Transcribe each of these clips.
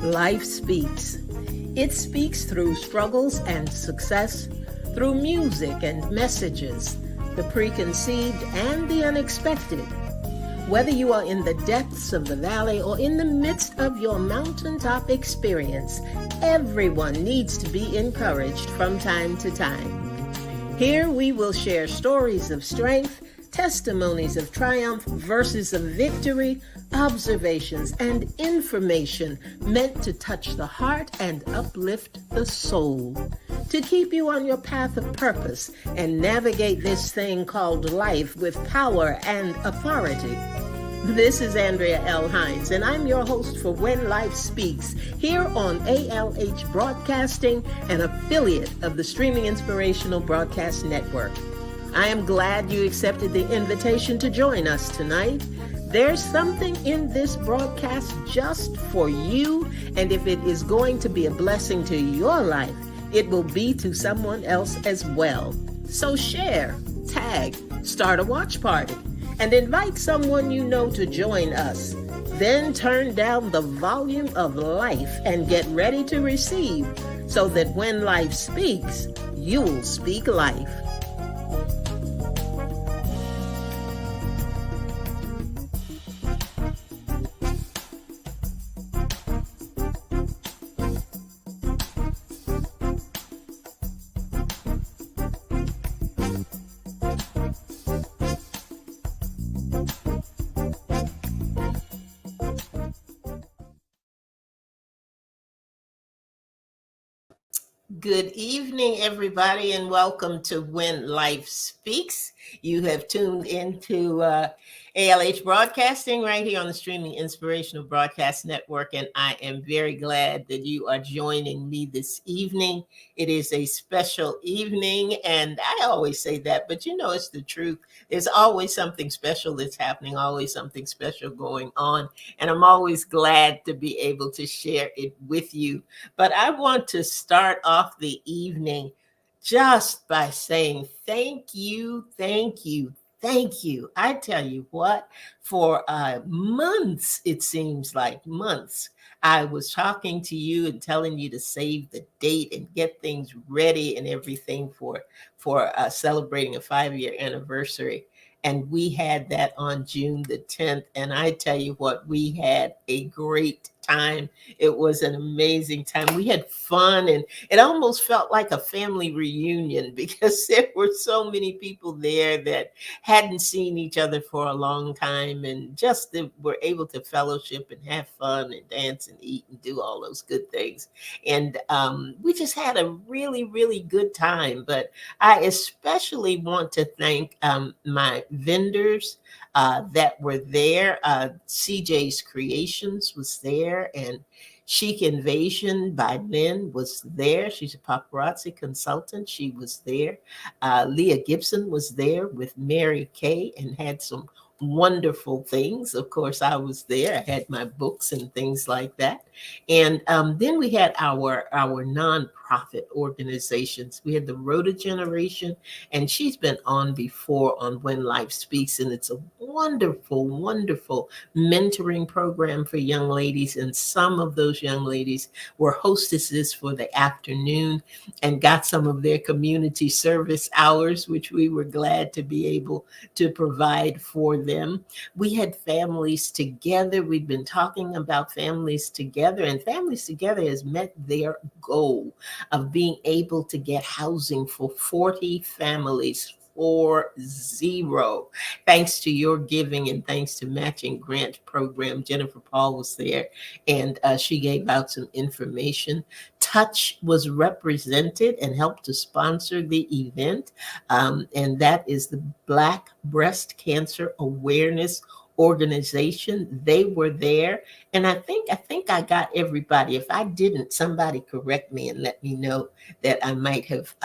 Life speaks. It speaks through struggles and success, through music and messages, the preconceived and the unexpected. Whether you are in the depths of the valley or in the midst of your mountaintop experience, everyone needs to be encouraged from time to time. Here we will share stories of strength, testimonies of triumph, verses of victory, observations, and information meant to touch the heart and uplift the soul, to keep you on your path of purpose and navigate this thing called life with power and authority. This is Andrea L. Hines, and I'm your host for When Life Speaks, here on ALH Broadcasting, an affiliate of the Streaming Inspirational Broadcast Network. I am glad you accepted the invitation to join us tonight. There's something in this broadcast just for you, and if it is going to be a blessing to your life, it will be to someone else as well. So share, tag, start a watch party, and invite someone you know to join us. Then turn down the volume of life and get ready to receive, so that when life speaks, you'll speak life. Good evening, everybody, and welcome to When Life Speaks. You have tuned into ALH Broadcasting right here on the Streaming Inspirational Broadcast Network, and I am very glad that you are joining me this evening. It is a special evening, and I always say that, but you know it's the truth. There's always something special that's happening, always something special going on, and I'm always glad to be able to share it with you. But I want to start off the evening just by saying thank you, thank you, thank you. I tell you what, for months, it seems like months, I was talking to you and telling you to save the date and get things ready and everything for celebrating a 5-year anniversary. And we had that on June the 10th. And I tell you what, we had a great time. It was an amazing time. We had fun, and it almost felt like a family reunion because there were so many people there that hadn't seen each other for a long time, and just were able to fellowship and have fun and dance and eat and do all those good things. And we just had a really, really good time. But I especially want to thank my vendors that were there. CJ's Creations was there, and Chic Invasion by Lynn was there. She's a paparazzi consultant. She was there. Leah Gibson was there with Mary Kay and had some wonderful things. Of course, I was there. I had my books and things like that. And then we had our nonprofit organizations. We had the Rhoda Generation, and she's been on before on When Life Speaks, and it's a wonderful, wonderful mentoring program for young ladies. And some of those young ladies were hostesses for the afternoon and got some of their community service hours, which we were glad to be able to provide for them. We had families together. We've been talking about families together, and families together has met their goal of being able to get housing for 40 families. 40. Thanks to your giving and thanks to matching grant program. Jennifer Paul was there, and she gave out some information. Touch was represented and helped to sponsor the event, and that is the Black Breast Cancer Awareness Organization. They were there, and I think I got everybody. If I didn't, somebody correct me and let me know that I might have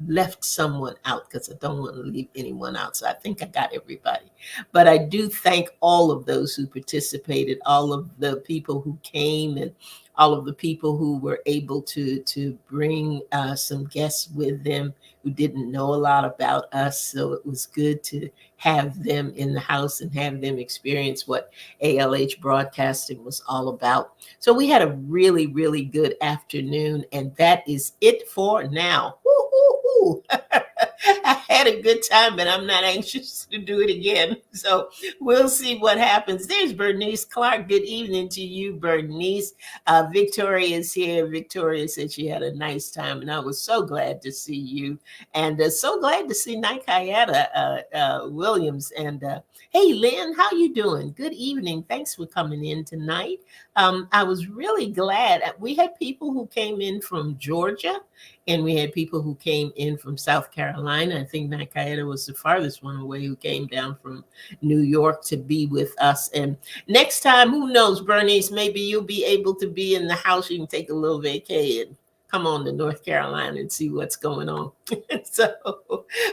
left someone out, because I don't want to leave anyone out. So I think I got everybody. But I do thank all of those who participated, all of the people who came and all of the people who were able to bring some guests with them who didn't know a lot about us. So it was good to have them in the house and have them experience what ALH broadcasting was all about. So we had a really, really good afternoon, and that is it for now. Woo, woo, woo. I had a good time, but I'm not anxious to do it again. So we'll see what happens. There's Bernice Clark. Good evening to you, Bernice. Victoria is here. Victoria said she had a nice time, and I was so glad to see you, and so glad to see Nikayetta Williams. And hey, Lynn, how you doing? Good evening. Thanks for coming in tonight. I was really glad. We had people who came in from Georgia, and we had people who came in from South Carolina. I think Nikayetta was the farthest one away, who came down from New York to be with us. And next time, who knows, Bernice, maybe you'll be able to be in the house. You can take a little vacay and come on to North Carolina and see what's going on. So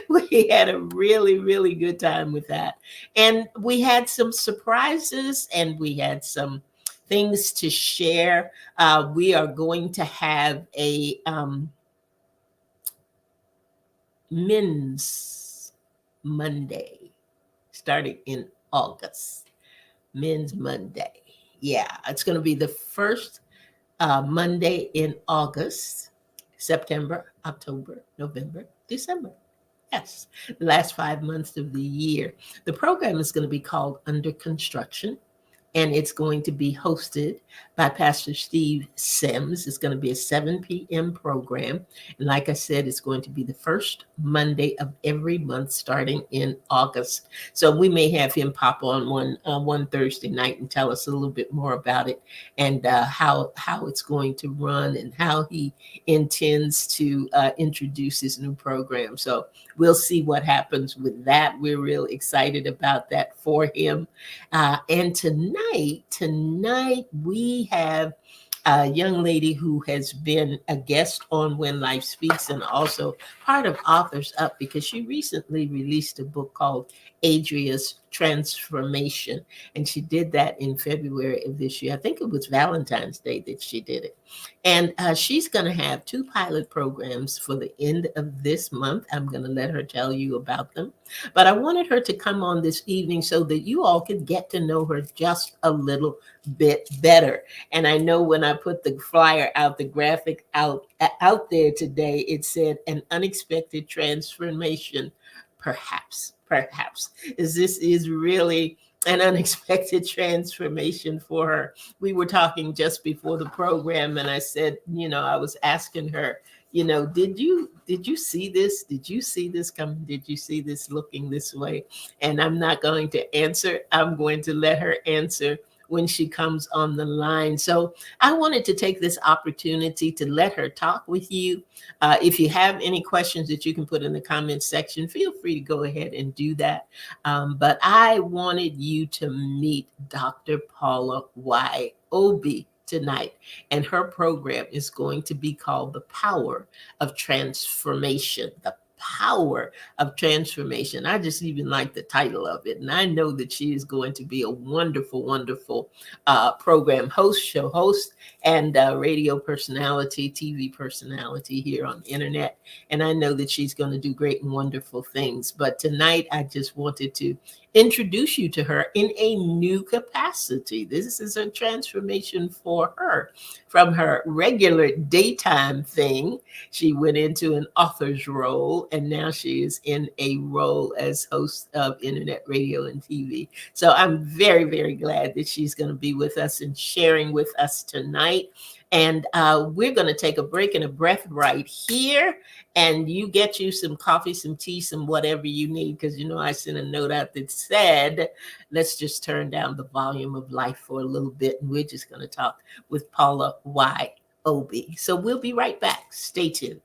we had a really, really good time with that. And we had some surprises, and we had some things to share. We are going to have a Men's Monday starting in August. Men's Monday. Yeah, it's going to be the first Monday in August, September, October, November, December. Yes, the last 5 months of the year. The program is going to be called Under Construction, and it's going to be hosted by Pastor Steve Sims. It's going to be a 7 p.m. program. And like I said, it's going to be the first Monday of every month starting in August. So we may have him pop on one Thursday night and tell us a little bit more about it, and how it's going to run, and how he intends to introduce his new program. So we'll see what happens with that. We're real excited about that for him. And tonight we have a young lady who has been a guest on When Life Speaks, and also part of Authors Up, because she recently released a book called Adria's Transformation. And she did that in February of this year. I think it was Valentine's Day that she did it. And she's going to have 2 pilot programs for the end of this month. I'm going to let her tell you about them. But I wanted her to come on this evening so that you all could get to know her just a little bit better. And I know when I put the flyer out, the graphic out there today, it said an unexpected transformation. Perhaps this is really an unexpected transformation for her. We were talking just before the program, and I said, I was asking her, did you see this? Did you see this coming? Did you see this looking this way? And I'm not going to answer. I'm going to let her answer when she comes on the line. So I wanted to take this opportunity to let her talk with you. If you have any questions that you can put in the comments section, feel free to go ahead and do that. But I wanted you to meet Dr. Paula Y. Obi tonight. And her program is going to be called The Power of Transformation. The Power of Transformation. I just even like the title of it. And I know that she is going to be a wonderful, wonderful program host, show host, and radio personality, TV personality here on the internet. And I know that she's going to do great and wonderful things. But tonight, I just wanted to introduce you to her in a new capacity. This is a transformation for her. From her regular daytime thing, she went into an author's role, and now she is in a role as host of internet radio and TV. So I'm very, very glad that she's going to be with us and sharing with us tonight. And we're going to take a break and a breath right here. And you get you some coffee, some tea, some whatever you need, because I sent a note out that said, let's just turn down the volume of life for a little bit. And we're just going to talk with Paula Y. Obi. So we'll be right back. Stay tuned.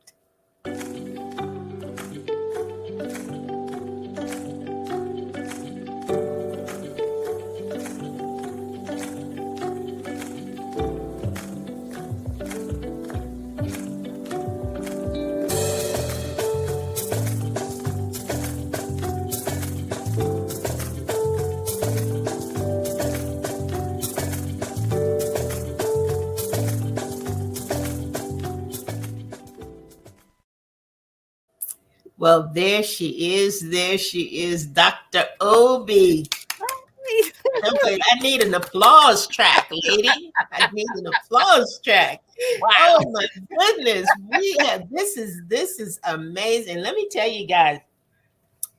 Well, there she is. There she is, Dr. Obi. Okay, I need an applause track, lady. I need an applause track. Wow. Oh my goodness, we have this is amazing. Let me tell you guys,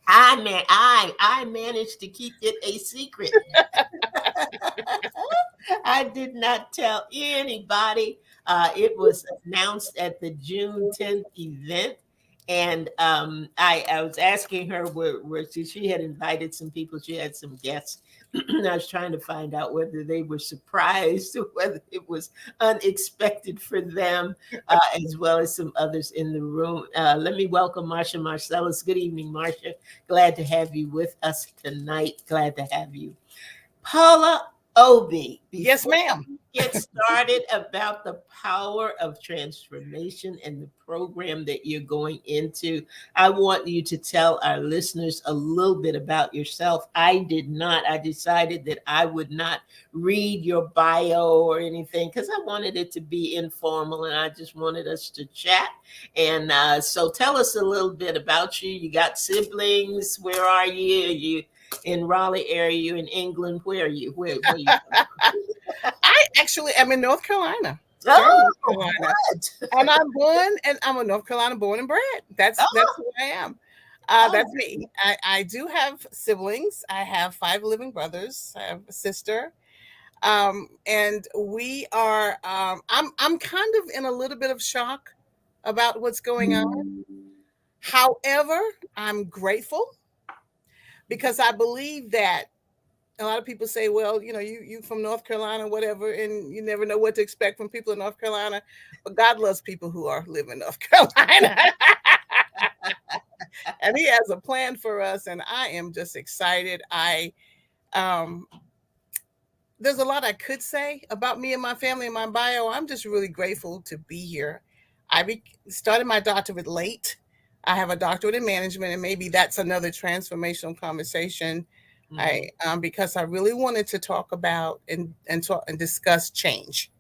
I managed to keep it a secret. I did not tell anybody. It was announced at the June 10th event. And I was asking her where she had invited some people, she had some guests. I was trying to find out whether they were surprised or whether it was unexpected for them, as well as some others in the room. Let me welcome Marsha Marcellus. Good evening, Marsha. Glad to have you with us tonight. Glad to have you. Paula Obi, Yes, before ma'am. we get started about the power of transformation and the program that you're going into, I want you to tell our listeners a little bit about yourself. I did not, I decided that I would not read your bio or anything because I wanted it to be informal and I just wanted us to chat. And so tell us a little bit about you. You got siblings? Where are you? In Raleigh area? You in England? Where are you? Where you come I actually am in North Carolina, from? Durham, North Oh, Carolina, what? and I'm a North Carolina born and bred. That's Oh, who I am. oh, That's me. I do have siblings. I have 5 living brothers. I have a sister, and we are. I'm kind of in a little bit of shock about what's going on. However, I'm grateful because I believe that a lot of people say, well, you from North Carolina, whatever, and you never know what to expect from people in North Carolina. But God loves people who are live in North Carolina. And he has a plan for us, and I am just excited. I um There's a lot I could say about me and my family and my bio. I'm just really grateful to be here. Started my doctorate late. I have a doctorate in management, and maybe that's another transformational conversation. I mhm, Because I really wanted to talk about and discuss change,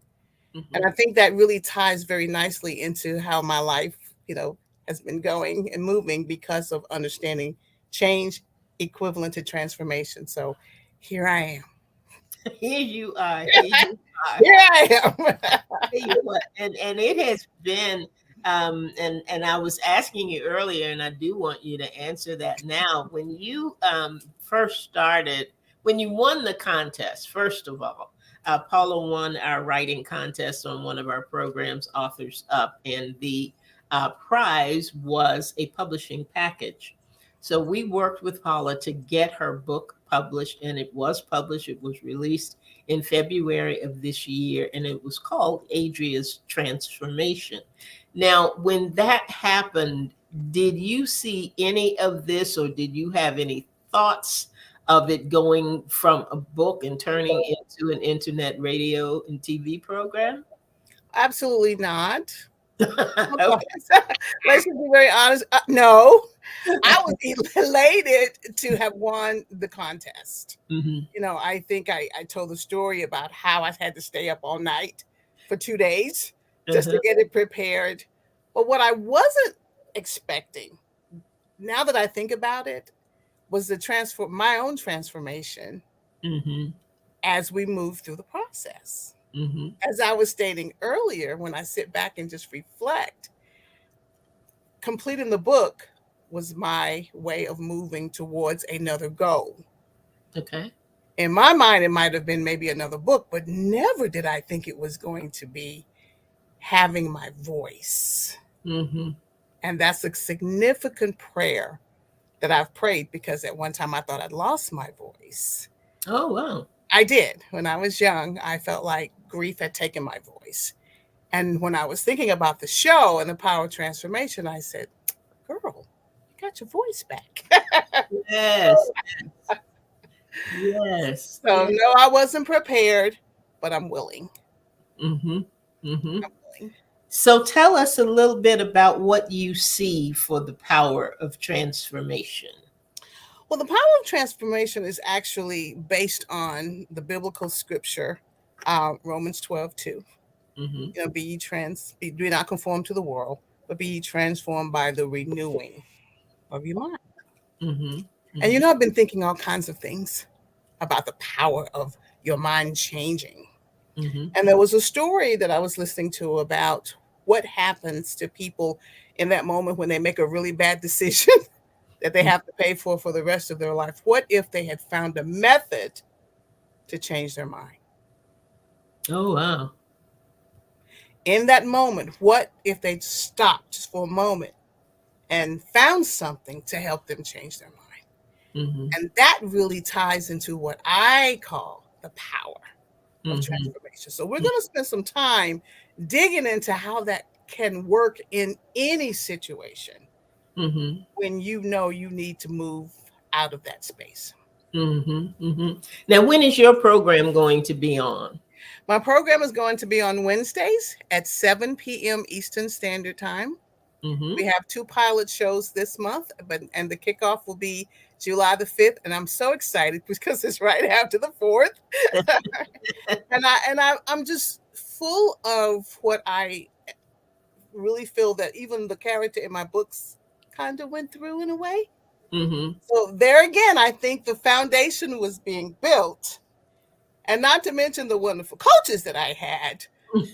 and mhm. I think that really ties very nicely into how my life, you know, has been going and moving because of understanding change equivalent to transformation. So here I am. Here you are. Here you are. Here I am. Tell you what, and it has been, and I was asking you earlier, and I do want you to answer that now. When you first started, when you won the contest, first of all, Paula won our writing contest on one of our programs, Authors Up, and the prize was a publishing package. So we worked with Paula to get her book published, and it was published. It was released in February of this year, and it was called Adria's Transformation. Now, when that happened, did you see any of this, or did you have any thoughts of it going from a book and turning into an internet radio and TV program? Absolutely not. Okay. Let's just be very honest. No, I was elated to have won the contest. Hmm. I think I told the story about how I had to stay up all night for 2 days just to Uh-huh. get it prepared. But what I wasn't expecting, now that I think about it, was my own transformation Hmm. as we moved through the process. Hmm. As I was stating earlier, when I sit back and just reflect, completing the book was my way of moving towards another goal. Okay. In my mind, it might have been maybe another book, but never did I think it was going to be having my voice. Hmm. And that's a significant prayer that I've prayed because at one time I thought I'd lost my voice. Oh, wow. I did. When I was young, I felt like grief had taken my voice. And when I was thinking about the show and the power of transformation, I said, girl, you got your voice back. Yes. Yes. So, Yeah. no, I wasn't prepared, but I'm willing. Hmm. Hmm. I'm willing. So tell us a little bit about what you see for the power of transformation. Well, the power of transformation is actually based on the biblical scripture, Romans 12:2. Hmm. Be ye do not conform to the world, but be ye transformed by the renewing. of your mind. Mm-hmm. And Mm-hmm. I've been thinking all kinds of things about the power of your mind changing. Mm-hmm. And there was a story that I was listening to about what happens to people in that moment when they make a really bad decision that they have to pay for the rest of their life. What if they had found a method to change their mind? Oh wow. In that moment, what if they stopped just for a moment and found something to help them change their mind? Mm-hmm. And that really ties into what I call the power of Mm-hmm. transformation. So we're going to spend some time digging into how that can work in any situation Mm-hmm. when you know you need to move out of that space. Mm-hmm. Mm-hmm. Now, when is your program going to be on? My program is going to be on Wednesdays at 7 p.m. Eastern Standard Time. Mm-hmm. We have two pilot shows this month, and the kickoff will be July the 5th, and I'm so excited because it's right after the 4th. I'm just full of what I really feel that even the character in my books kind of went through in a way. Mm-hmm. So there again, I think the foundation was being built, and not to mention the wonderful coaches that I had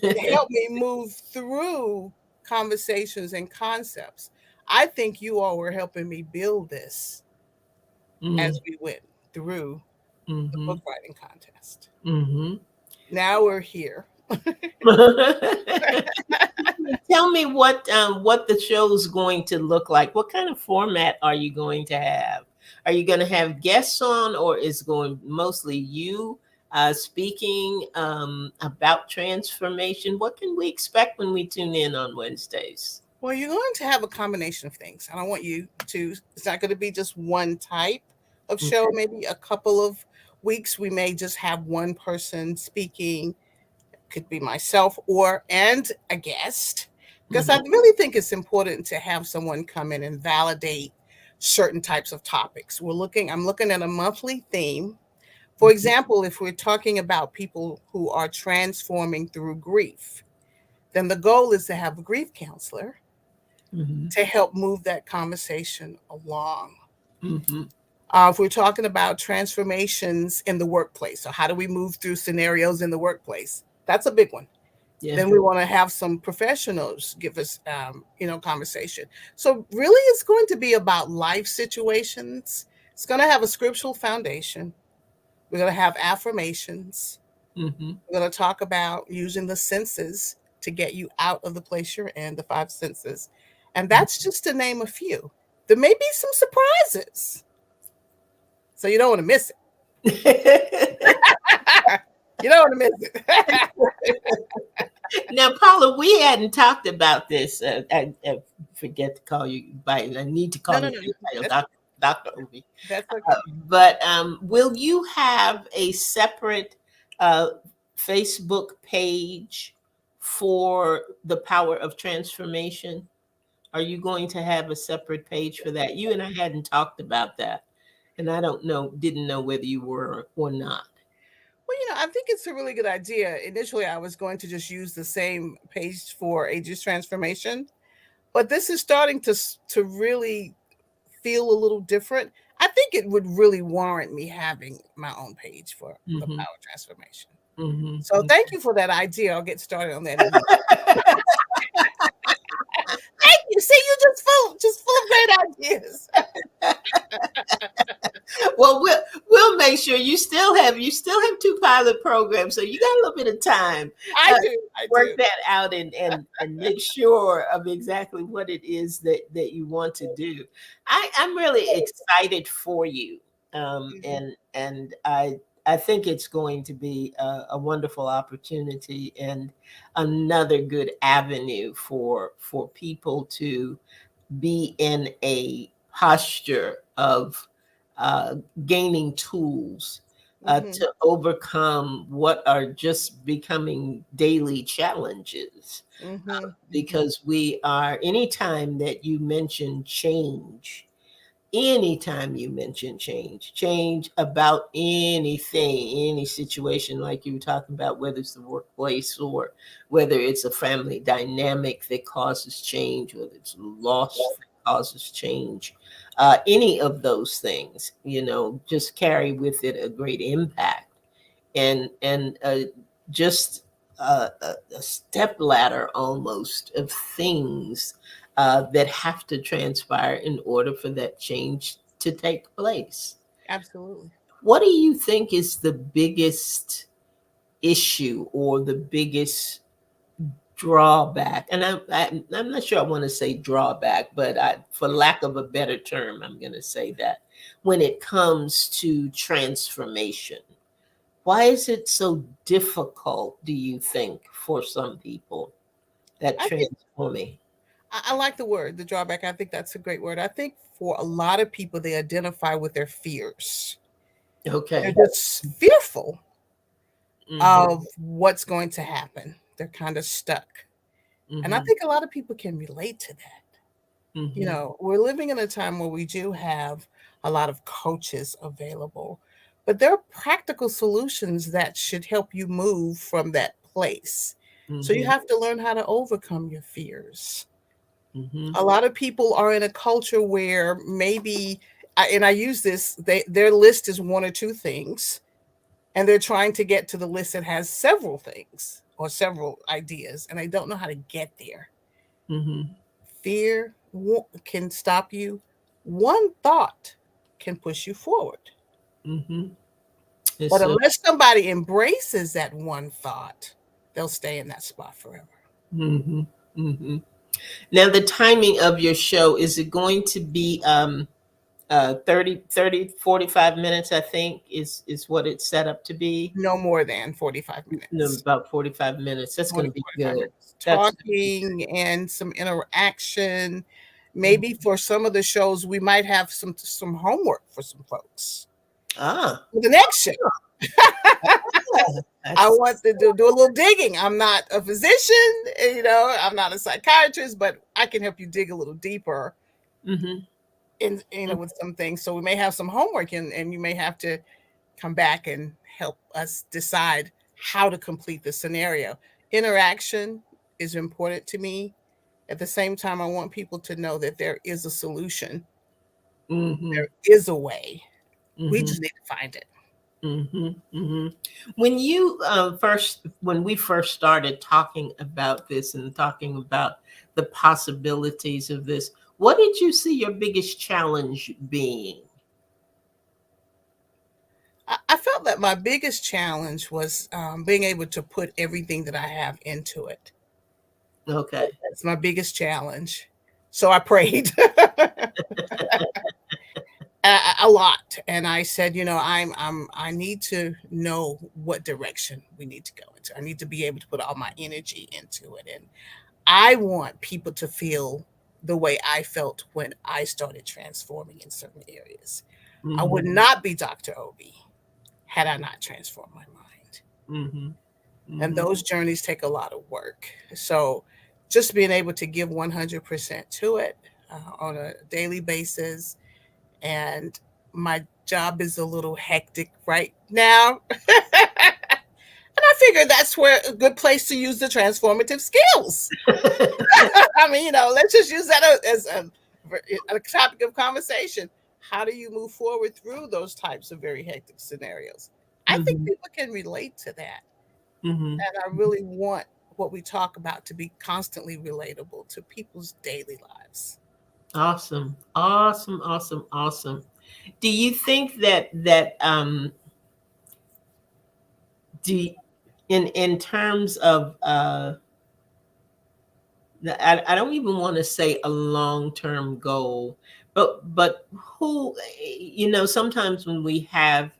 to help me move through conversations and concepts. I think you all were helping me build this as we went through the Mm-hmm. book writing contest. Mm-hmm. Now we're here. Tell me what the show's going to look like. What kind of format are you going to have? Are you going to have guests on, or is going mostly you speaking about transformation? What can we expect when we tune in on Wednesdays? Well, you're going to have a combination of things. I don't want you to, it's not going to be just one type of show. Okay. Maybe a couple of weeks, we may just have one person speaking. Could be myself and a guest. Because I Mhm. really think it's important to have someone come in and validate certain types of topics. I'm looking at a monthly theme. For example, if we're talking about people who are transforming through grief, then the goal is to have a grief counselor Mhm. to help move that conversation along. Mhm. If we're talking about transformations in the workplace, so how do we move through scenarios in the workplace? That's a big one. Yeah. Then we want to have some professionals give us, conversation. So really, it's going to be about life situations. It's going to have a scriptural foundation. We're going to have affirmations. Mhm. We're going to talk about using the senses to get you out of the place you're in, the five senses. And that's just to name a few. There may be some surprises. So you don't want to miss it. You don't want to miss it. Now, Paula, we hadn't talked about this. I forget to call you by. I need to No, call no, you no. by your title, That's, Doctor Obi. that's okay. But will you have a separate uh, Facebook page for the power of transformation? Are you going to have a separate page for that? You and I hadn't talked about that, and I don't know, didn't know whether you were or not. Well, I think it's a really good idea. Initially, I was going to just use the same page for Aegis Transformation, but this is starting to really feel a little different. I think it would really warrant me having my own page for the Hmm. power transformation. So Hmm. thank you for that idea. I'll get started on that immediately. Thank you. See, you just full of great ideas. Well, we'll make sure you still have two pilot programs, so you got a little bit of time I uh, do. I work do. that out and make sure of exactly what it is that you want to do. I'm really excited for you, Mhm. and I think it's going to be a wonderful opportunity and another good avenue for people to be in a posture of uh, gaining tools Mhm. to overcome what are just becoming daily challenges. Mhm. Mhm. Because we are, anytime that you mention change, anytime you mention change about anything, any situation, like you were talking about, whether it's the workplace or whether it's a family dynamic that causes change, whether it's loss that causes change, any of those things, just carry with it a great impact, and just a step ladder almost of things that have to transpire in order for that change to take place. Absolutely. What do you think is the biggest issue or the biggest drawback? And I'm not sure I want to say drawback, but for lack of a better term, I'm going to say that when it comes to transformation, why is it so difficult, do you think, for some people, that I think transforming? I like the word, the drawback. I think that's a great word. I think for a lot of people, they identify with their fears. They're Okay. just fearful Mm-hmm. of what's going to happen. They're kind of stuck. And I Mm-hmm. think a lot of people can relate to that. Mm-hmm. We're living in a time where we do have a lot of coaches available, but there are practical solutions that should help you move from that place. So you Mm-hmm. have to learn how to overcome your fears. Mm-hmm. A lot of people are in a culture where maybe, and I use this, their list is one or two things, and they're trying to get to the list that has several things or several ideas, and they don't know how to get there. Mm-hmm. Fear can stop you. One thought can push you forward. Mm-hmm. It's But so. unless somebody embraces that one thought, they'll stay in that spot forever. Mm-hmm. Mm-hmm. Now, the timing of your show, is it going to be 45 minutes? I think is what it's set up to be. No more than 45 No, minutes. about 45 minutes. That's More going than to be 45 good. minutes. That's going to be Talking and some interaction. good. Maybe for some of the shows, we might have some homework for some folks. Ah, For the next show, I that's. want to do a little digging. I'm not a physician, I'm not a psychiatrist, but I can help you dig a little deeper Mm-hmm. in with some things. So we may have some homework, and you may have to come back and help us decide how to complete the scenario. Interaction is important to me. At the same time, I want people to know that there is a solution. Mm-hmm. There is a way. We Mm-hmm. just need to find it. Mm-hmm. Mm-hmm. When we first started talking about this and talking about the possibilities of this, what did you see your biggest challenge being? I felt that my biggest challenge was being able to put everything that I have into it. Okay. That's my biggest challenge. So I prayed a lot, and I said, I need to know what direction we need to go into. I need to be able to put all my energy into it, and I want people to feel the way I felt when I started transforming in certain areas. I Mm-hmm. would not be Dr. Obi had I not transformed my mind. Mm-hmm. And Mm-hmm. those journeys take a lot of work. So just being able to give 100% to it on a daily basis. And my job is a little hectic right now. And I figured that's where a good place to use the transformative skills. I mean, let's just use that as a topic of conversation. How do you move forward through those types of very hectic scenarios? I think Mm-hmm. people can relate to that. Mm-hmm. And I really want what we talk about to be constantly relatable to people's daily lives. Awesome. Awesome. Awesome. Awesome. Do you think do in terms of I don't even want to say a long-term goal, but who, sometimes when we have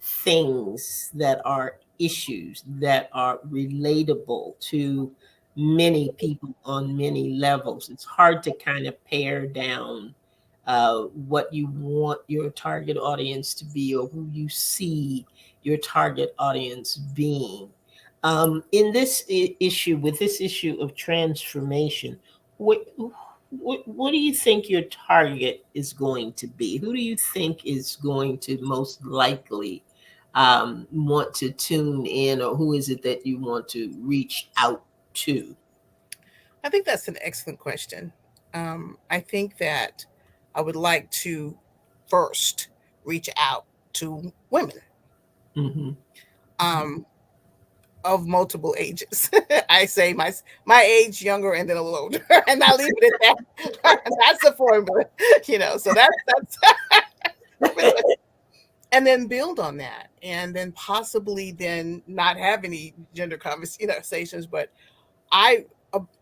things that are issues that are relatable to many people on many levels, it's hard to kind of pare down what you want your target audience to be or who you see your target audience being. In this issue, with this issue of transformation, what do you think your target is going to be? Who do you think is going to most likely want to tune in, or who is it that you want to reach out to? I think that's an excellent question. I think that I would like to first reach out to women Mm-hmm. um, of multiple ages. I say my age, younger, and then a little older, and I leave it at that. That's the formula, So that's pretty much, and then build on that, and then possibly then not have any gender conversations, but I,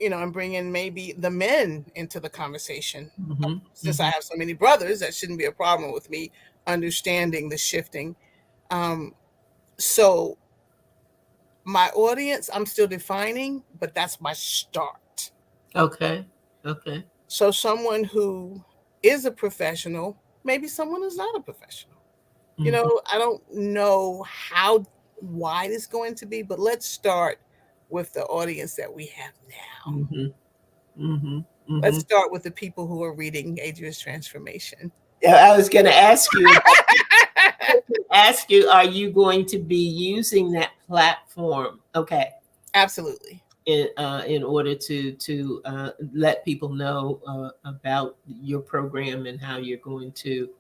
and bring in maybe the men into the conversation. Mm-hmm. Since I have so many brothers, that shouldn't be a problem with me understanding the shifting. Um, so my audience, I'm still defining, but that's my start. Okay. Okay. So someone who is a professional, maybe someone who's not a professional. Mm-hmm. I don't know how wide it's going to be, but let's start with the audience that we have now. Mm-hmm. Mm-hmm. Mm-hmm. Let's start with the people who are reading Adria's Transformation. Yeah, I was going to ask you. Ask you, are you going to be using that platform? Okay, Absolutely. in order to let people know about your program and how you're going to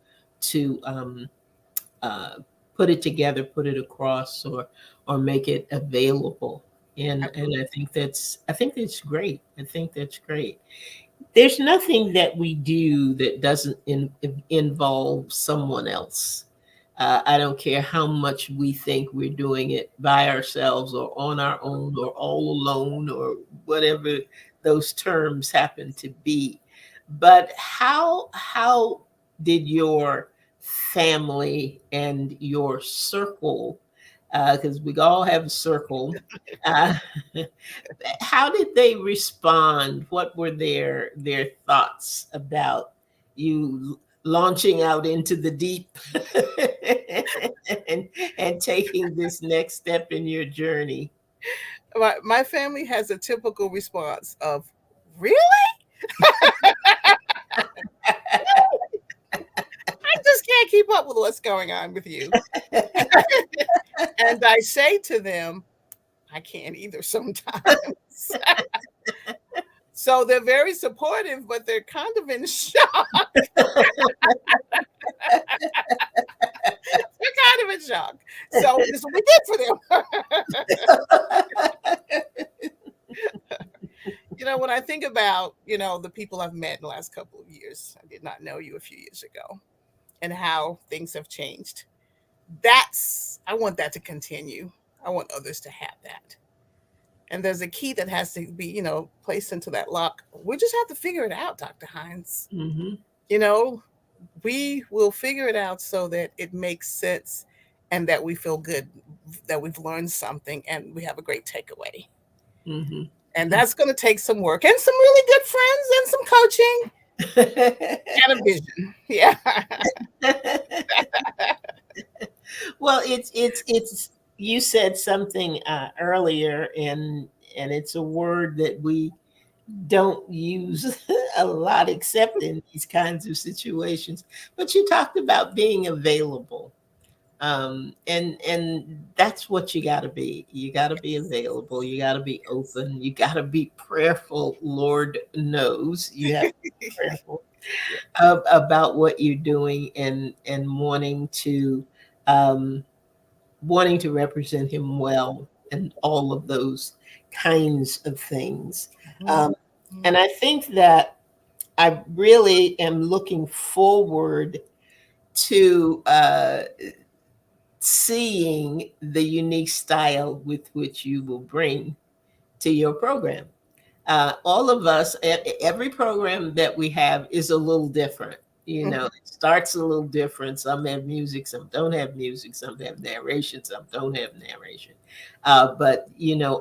uh, put it together, put it across, or make it available. And Absolutely. I think that's great. I think that's great. There's nothing that we do that doesn't involve someone else. I don't care how much we think we're doing it by ourselves or on our own or all alone or whatever those terms happen to be. But how did your family and your circle, because we all have a circle, uh, how did they respond? What were their thoughts about you launching out into the deep and and taking this next step in your journey? My family has a typical response of, really? I just can't keep up with what's going on with you. And I say to them, I can't either sometimes. So they're very supportive, but they're kind of in shock. They're kind of in shock. So this is what we did for them. When I think about, the people I've met in the last couple of years, I did not know you a few years ago, and how things have changed. I want that to continue. I want others to have that. And there's a key that has to be, placed into that lock. We just have to figure it out, Dr. Hines. Mm-hmm. You know, we will figure it out so that it makes sense and that we feel good, that we've learned something and we have a great takeaway. Mm-hmm. And that's going to take some work and some really good friends and some coaching and a vision. Yeah. Well, it's you said something earlier, and it's a word that we don't use a lot except in these kinds of situations. But you talked about being available. And that's what you got to be. You got to be available. You got to be open. You got to be prayerful. Lord knows you have to be prayerful about what you're doing, and um, wanting to represent Him well, and all of those kinds of things. Mhm. Um, and I think that I really am looking forward to seeing the unique style with which you will bring to your program. All of us, every program that we have is a little different. Mhm. It starts a little different. Some have music, some don't have music, some have narration, some don't have narration. But,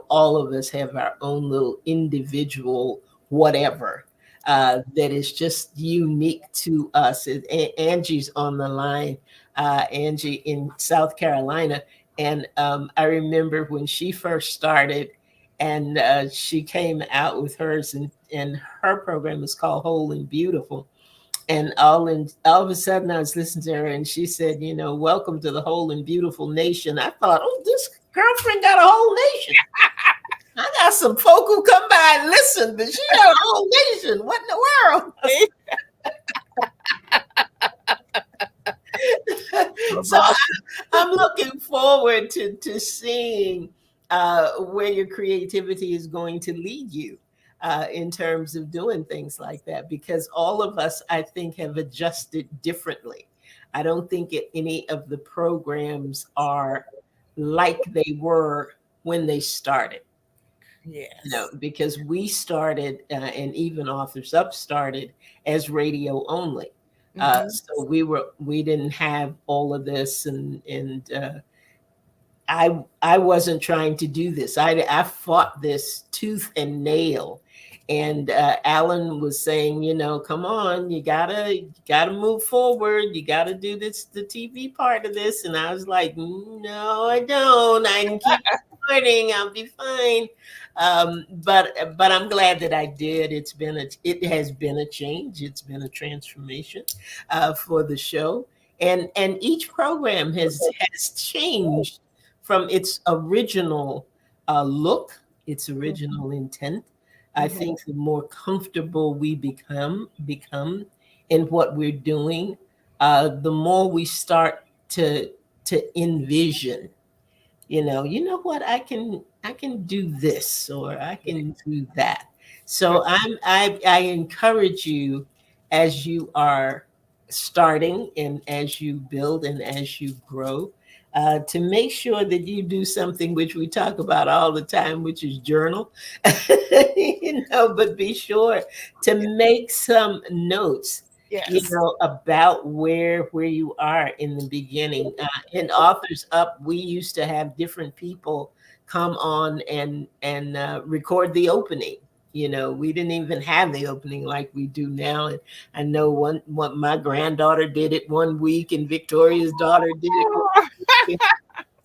all of us have our own little individual whatever that is just unique to us. Angie's on the line, Angie in South Carolina. And I remember when she first started, and she came out with hers, and her program is called Whole and Beautiful. And all of a sudden I was listening to her, and she said, welcome to the whole and beautiful nation. I thought, oh, this girlfriend got a whole nation. I got some folk who come by and listen, but she got a whole nation. What in the world? That's So awesome. I'm looking forward to seeing where your creativity is going to lead you in terms of doing things like that, because all of us, I think, have adjusted differently. I don't think any of the programs are like they were when they started. Yes. Because we started, and even Authors Up started as radio only. Hmm. So we didn't have all of this, and I wasn't trying to do this. I fought this tooth and nail, and Alan was saying, come on, you gotta move forward. You gotta do this, the TV part of this, and I was like, no, I don't. I can keep recording. I'll be fine. But I'm glad that I did. It has been a change. It's been a transformation for the show, and each program has changed from its original look, its original intent. I Hmm. think the more comfortable we become in what we're doing, the more we start to envision, what, I can do this, or I Yeah. can do that. Good. So I encourage you, as you are starting, and as you build, and as you grow, to make sure that you do something which we talk about all the time, which is journal. But be sure to make some notes, Yes. about where you are in the beginning. In Authors Up, we used to have different people come on and record the opening. We didn't even have the opening like we do now. And I know one my granddaughter did it one week, and Victoria's daughter did it one week, and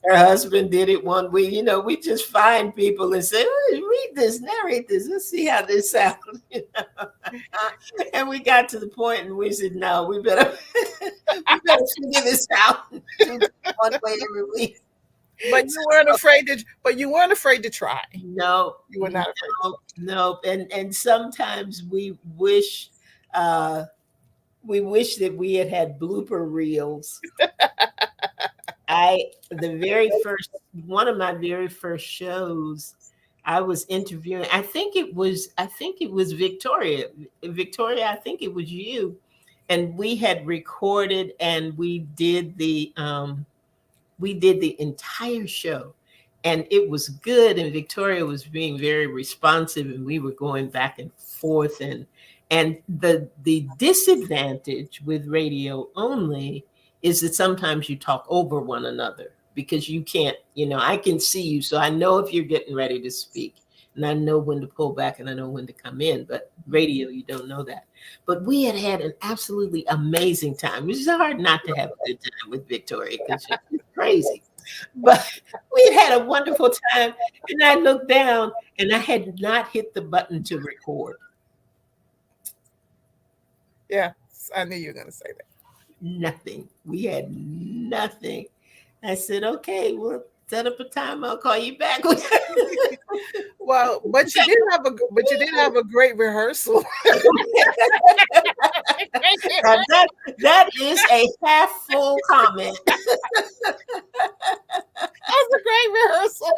her husband did it one week. We just find people and say, "Oh, read this, narrate this. Let's see how this sounds." And we got to the point, and we said, "No, we better we better figure this out and do this one way every week." But you weren't afraid to. But you weren't afraid to try. No, You were not afraid. no, no. And sometimes uh we wish that we had blooper reels. The very first one of my very first shows, I was interviewing, I think it was Victoria. Victoria, I think it was you. And we had recorded, and we did the entire show, and it was good, and Victoria was being very responsive, and we were going back and forth, and the disadvantage with radio only is that sometimes you talk over one another, because you can't, I can see you, so I know if you're getting ready to speak, and I know when to pull back, and I know when to come in. But radio, you don't know that. But we had an absolutely amazing time. It's hard not to have a good time with Victoria, because she's crazy. But we had a wonderful time. And I looked down, and I had not hit the button to record. Yeah, I knew you were going to say that. Nothing. We had nothing. I said, okay, we'll set up a time. I'll call you back. Well, but you did have a great rehearsal. Now that is a half full comment. That's a great rehearsal.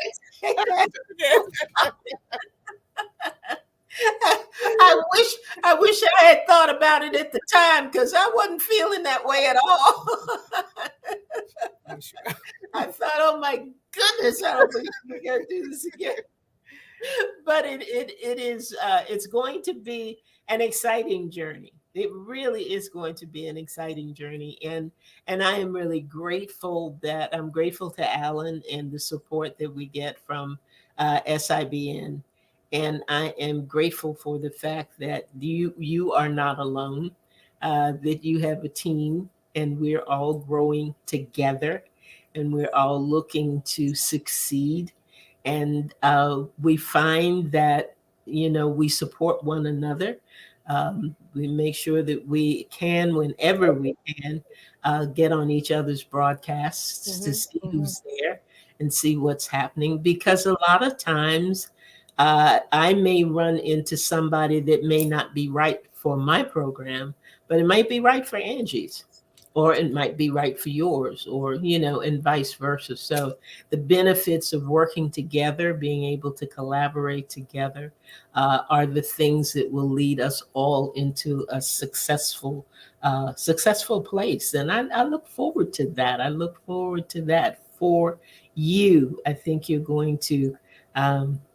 I wish I had thought about it at the time, because I wasn't feeling that way at all. I'm sure. I thought, oh my goodness, I don't believe we're gonna do this again. But it's going to be an exciting journey. It really is going to be an exciting journey, and I'm grateful to Alan and the support that we get from SIBN, and I am grateful for the fact that you are not alone, that you have a team, and we're all growing together, and we're all looking to succeed. And we find that, we support one another. We make sure that we can, whenever we can, get on each other's broadcasts to Hmm. see Hmm. who's there and see what's happening, because a lot of times I may run into somebody that may not be right for my program, but it might be right for Angie's, or it might be right for yours, or, and vice versa. So the benefits of working together, being able to collaborate together, are the things that will lead us all into a successful place. And I look forward to that. I look forward to that for you. I think you're going to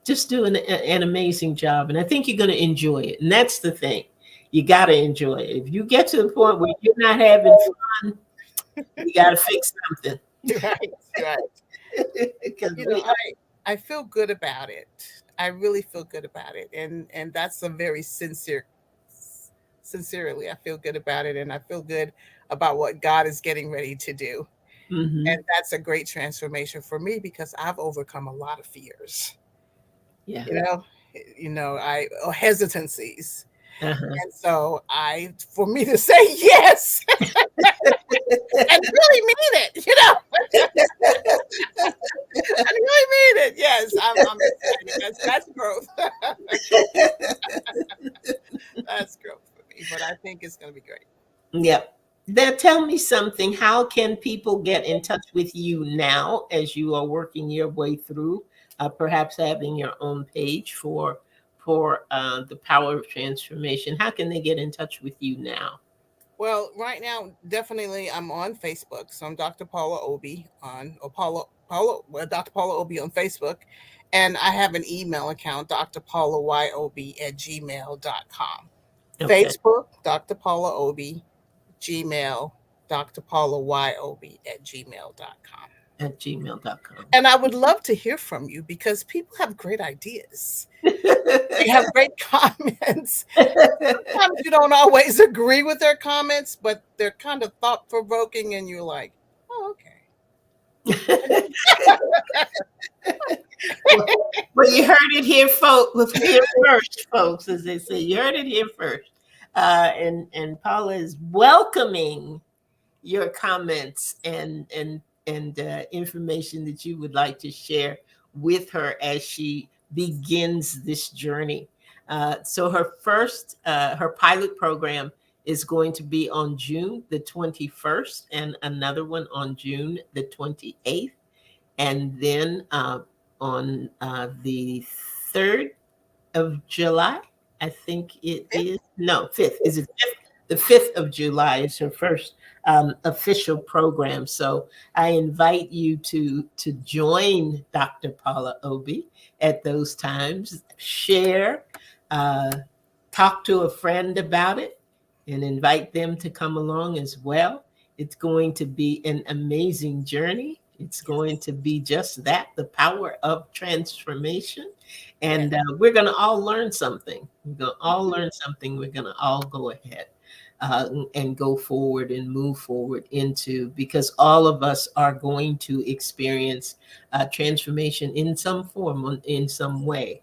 just do an amazing job. And I think you're going to enjoy it. And that's the thing. You got to enjoy it. If you get to the point where you're not having fun, you got to fix something. Right, right. Because You know, we, I feel good about it. I really feel good about it, and that's a very sincerely. I feel good about it, and I feel good about what God is getting ready to do, hmm and that's a great transformation for me because I've overcome a lot of fears. yeah. You know, I or hesitancies, Uh-huh. and so for me to say yes and really mean it, I really mean it. Yes, I'm excited. That's growth. That's growth for me, but I think it's going to be great. Yep. Now tell me something. How can people get in touch with you now as you are working your way through, perhaps having your own page for the power of transformation? How can they get in touch with you now? Well, right now, definitely, I'm on Facebook, so I'm Dr. Paula Obi on or Dr. Paula Obi on Facebook, and I have an email account, drpaulayob@gmail.com. Okay, Facebook, Dr. Paula Obi, Gmail, Dr. Paula Yob @gmail.com. at gmail.com. And I would love to hear from you because people have great ideas. They have great comments. Sometimes you don't always agree with their comments, but they're kind of thought provoking, and you're like, oh, well, well, you heard it here, here first, folks, as they say. You heard it here first. And Paula is welcoming your comments and information that you would like to share with her as she begins this journey. So her pilot program is going to be on June the 21st, and another one on June the 28th, and then on the 3rd of July, I think it okay. is. No, 5th. Is it 5th? The 5th of July is her first official program. So I invite you to join Dr. Paula Obi at those times. Share, uh, talk to a friend about it, and invite them to come along as well. It's going to be an amazing journey. It's going to be just that, the power of transformation. Yes. And we're going to all learn something. We're going to all Mhm. learn something. We're going to all go ahead and go forward and move forward into, because all of us are going to experience transformation in some form, in some way.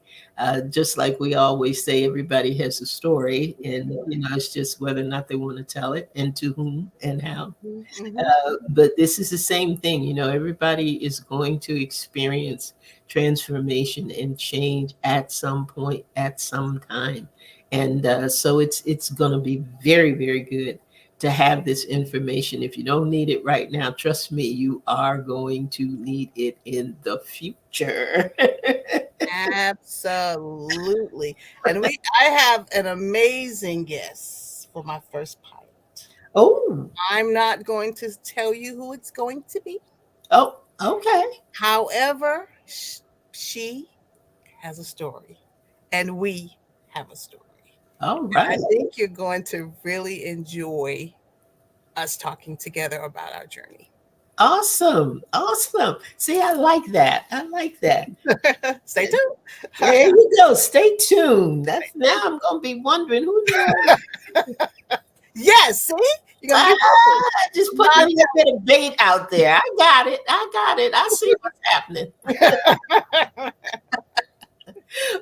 Just like we always say, everybody has a story, and it's just whether or not they want to tell it, and to whom and how. Mhm, mhm. But this is the same thing. Everybody is going to experience transformation and change at some point, at some time. And so it's going to be very, very good to have this information. If you don't need it right now, trust me, you are going to need it in the future. Absolutely. And I have an amazing guest for my first pilot. Oh, I'm not going to tell you who it's going to be. oh, okay. However, she has a story, and we have a story. All And I right. think you're going to really enjoy us talking together about our journey. Awesome. Awesome. See, I like that. I like that. Stay tuned. There you go. Stay tuned. That's now I'm gonna be wondering who the hell. Yes, see? You're going to Ah, be wondering. just putting a little bit of bait out there. I got it. I got it. I see what's happening.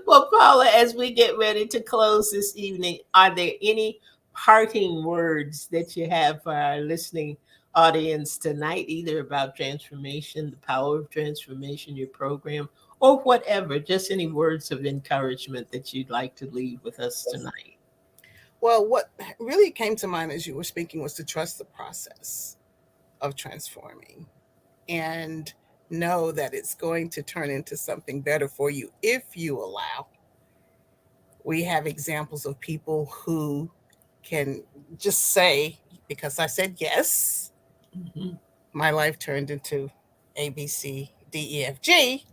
Well, Paula, as we get ready to close this evening, are there any parting words that you have for our listening audience tonight, either about transformation, the power of transformation, your program, or whatever? Just any words of encouragement that you'd like to leave with us tonight. Well, what really came to mind as you were speaking was to trust the process of transforming and know that it's going to turn into something better for you if you allow. We have examples of people who can just say, because I said yes, Mhm. my life turned into A, B, C, D, E, F, G.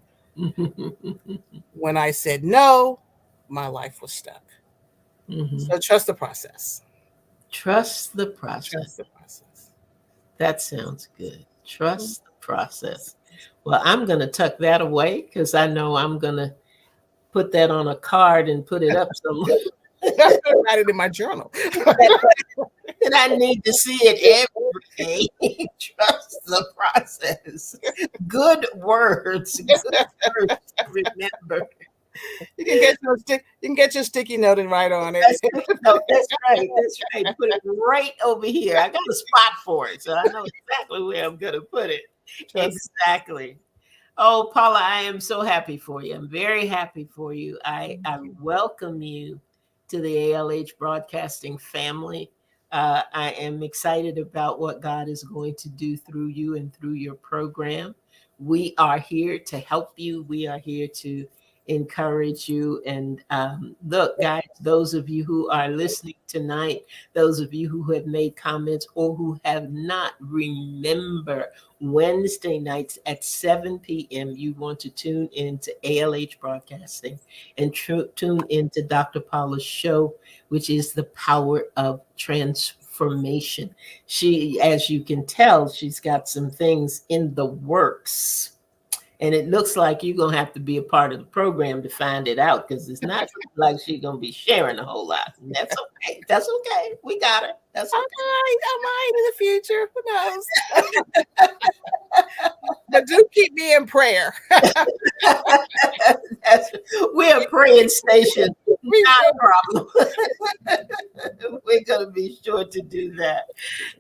When I said no, my life was stuck. Mhm. So trust the process. Trust the process. Trust the process. That sounds good. Trust the process. Well, I'm going to tuck that away because I know I'm going to put that on a card and put it up somewhere. Write it in my journal. And I need to see it every day. Trust the process. Good words. Good words to remember. You can get your sticky note and write on it. That's no, that's right. That's right. Put it right over here. I got a spot for it, so I know exactly where I'm going to put it. Trust. Exactly. Oh, Paula, I am so happy for you. I'm very happy for you. I welcome you to the ALH Broadcasting family. I am excited about what God is going to do through you and through your program. We are here to help you. We are here to encourage you. And look, guys, those of you who are listening tonight, those of you who have made comments or who have not, remember Wednesday nights at 7 p.m. You want to tune into ALH Broadcasting and tune into Dr. Paula's show, which is The Power of Transformation. She, as you can tell, she's got some things in the works. And it looks like you're going to have to be a part of the program to find it out because it's not like she's going to be sharing a whole lot. And that's okay. That's okay. We got her. That's okay. I might in the future. Who knows? But do keep me in prayer. That's, we're a praying station, We not will. a problem. We're going to be sure to do that.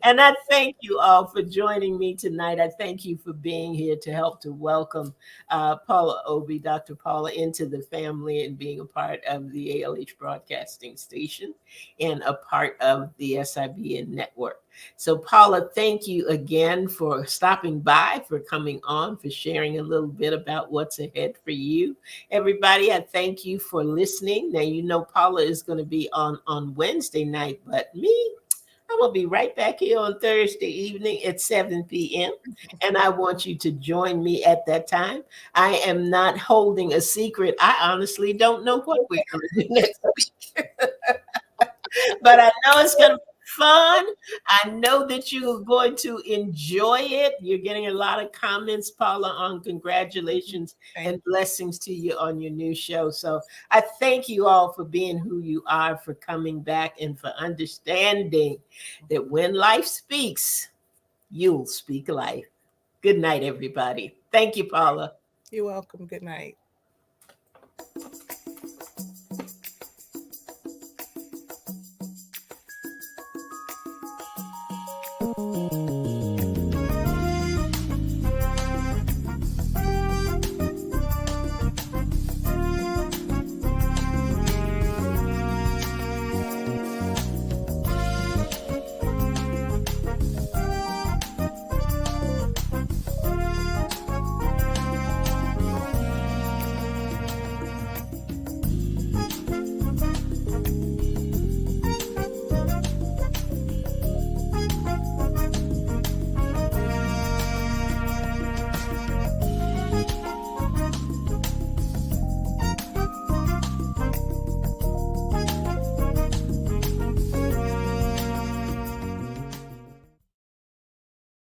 And I thank you all for joining me tonight. I thank you for being here to help to welcome Paula Obi, Dr. Paula, into the family and being a part of the ALH Broadcasting Station and a part of the SIBN network. So, Paula, thank you again for stopping by, for coming on, for sharing a little bit about what's ahead for you. Everybody, I thank you for listening. Now, you know Paula is going to be on Wednesday night, but me, I'm going to be right back here on Thursday evening at 7 p.m. And I want you to join me at that time. I am not holding a secret. I honestly don't know what we're going to do next week. But I know it's going to be fun. I know that you're going to enjoy it. You're getting a lot of comments, Paula, on congratulations and blessings to you on your new show. So I thank you all for being who you are, for coming back, and for understanding that when life speaks, you'll speak life. Good night, everybody. Thank you, Paula. You're welcome. Good night.